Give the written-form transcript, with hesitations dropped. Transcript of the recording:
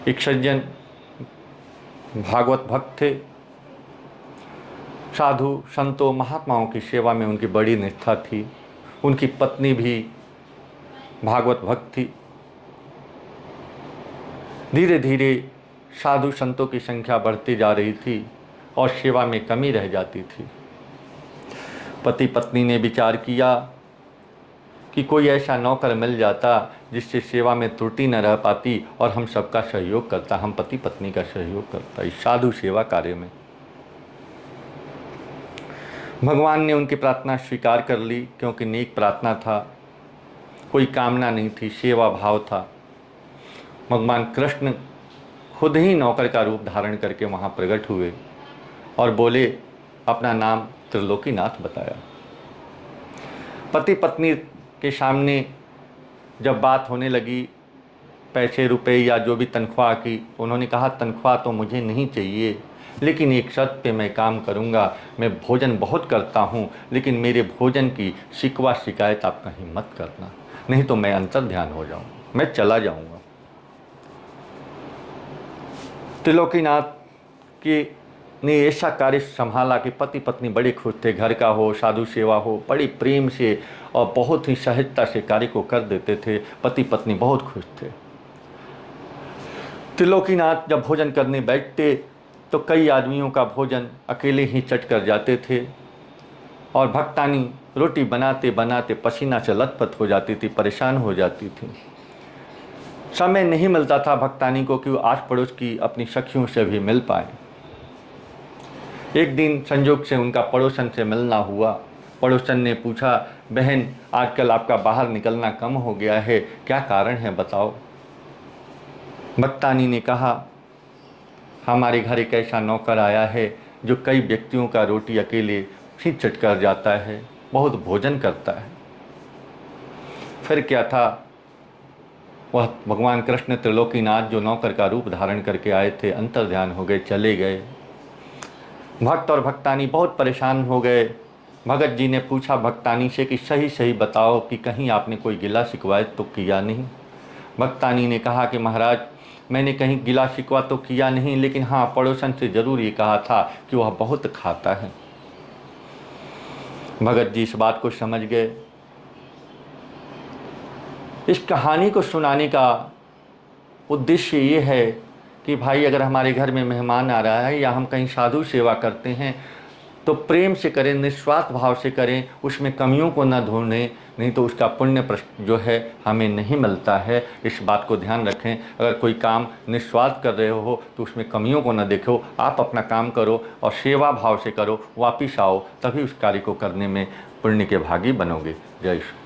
एक सज्जन भागवत भक्त थे। साधु संतों महात्माओं की सेवा में उनकी बड़ी निष्ठा थी। उनकी पत्नी भी भागवत भक्त थी। धीरे धीरे साधु संतों की संख्या बढ़ती जा रही थी और सेवा में कमी रह जाती थी। पति पत्नी ने विचार किया कि कोई ऐसा नौकर मिल जाता जिससे सेवा में त्रुटि न रह पाती और हम सबका सहयोग करता, हम पति पत्नी का सहयोग करता इस साधु सेवा कार्य में। भगवान ने उनकी प्रार्थना स्वीकार कर ली, क्योंकि नेक प्रार्थना था, कोई कामना नहीं थी, सेवा भाव था। भगवान कृष्ण खुद ही नौकर का रूप धारण करके वहाँ प्रकट हुए और बोले, अपना नाम त्रिलोकीनाथ बताया। पति पत्नी के सामने जब बात होने लगी पैसे रुपए या जो भी तनख्वाह की, उन्होंने कहा तनख्वाह तो मुझे नहीं चाहिए, लेकिन एक शर्त पे मैं काम करूंगा। मैं भोजन बहुत करता हूँ, लेकिन मेरे भोजन की शिकवा शिकायत आप कहीं मत करना, नहीं तो मैं अंतर्ध्यान हो जाऊँ, मैं चला जाऊँगा। त्रिलोकीनाथ के ने ऐसा कार्य संभाला कि पति पत्नी बड़े खुश थे। घर का हो, साधु सेवा हो, बड़ी प्रेम से और बहुत ही सहजता से कार्य को कर देते थे। पति पत्नी बहुत खुश थे। त्रिलोकीनाथ जब भोजन करने बैठते तो कई आदमियों का भोजन अकेले ही चट कर जाते थे और भक्तानी रोटी बनाते बनाते पसीना से लथपथ हो जाती थी, परेशान हो जाती थी। समय नहीं मिलता था भक्तानी को कि वो आस पड़ोस की अपनी सखियों से भी मिल पाए। एक दिन संजोग से उनका पड़ोसन से मिलना हुआ। पड़ोसन ने पूछा, बहन आजकल आपका बाहर निकलना कम हो गया है, क्या कारण है बताओ। भक्तानी ने कहा, हमारे घर एक ऐसा नौकर आया है जो कई व्यक्तियों का रोटी अकेले ही चट कर जाता है, बहुत भोजन करता है। फिर क्या था, वह भगवान कृष्ण त्रिलोकीनाथ जो नौकर का रूप धारण करके आए थे, अंतर्ध्यान हो गए, चले गए। भक्त और भक्तानी बहुत परेशान हो गए। भगत जी ने पूछा भक्तानी से कि सही सही बताओ कि कहीं आपने कोई गिला शिकवायत तो किया नहीं। भक्तानी ने कहा कि महाराज, मैंने कहीं गिला शिकवा तो किया नहीं, लेकिन हाँ पड़ोसन से ज़रूर ये कहा था कि वह बहुत खाता है। भगत जी इस बात को समझ गए। इस कहानी को सुनाने का उद्देश्य ये है कि भाई अगर हमारे घर में मेहमान आ रहा है या हम कहीं साधु सेवा करते हैं तो प्रेम से करें, निस्वार्थ भाव से करें, उसमें कमियों को न ढूंढें, नहीं तो उसका पुण्य जो है हमें नहीं मिलता है। इस बात को ध्यान रखें। अगर कोई काम निस्वार्थ कर रहे हो तो उसमें कमियों को न देखो, आप अपना काम करो और सेवा भाव से करो, वापिस आओ, तभी उस कार्य को करने में पुण्य के भागी बनोगे। जय श्री।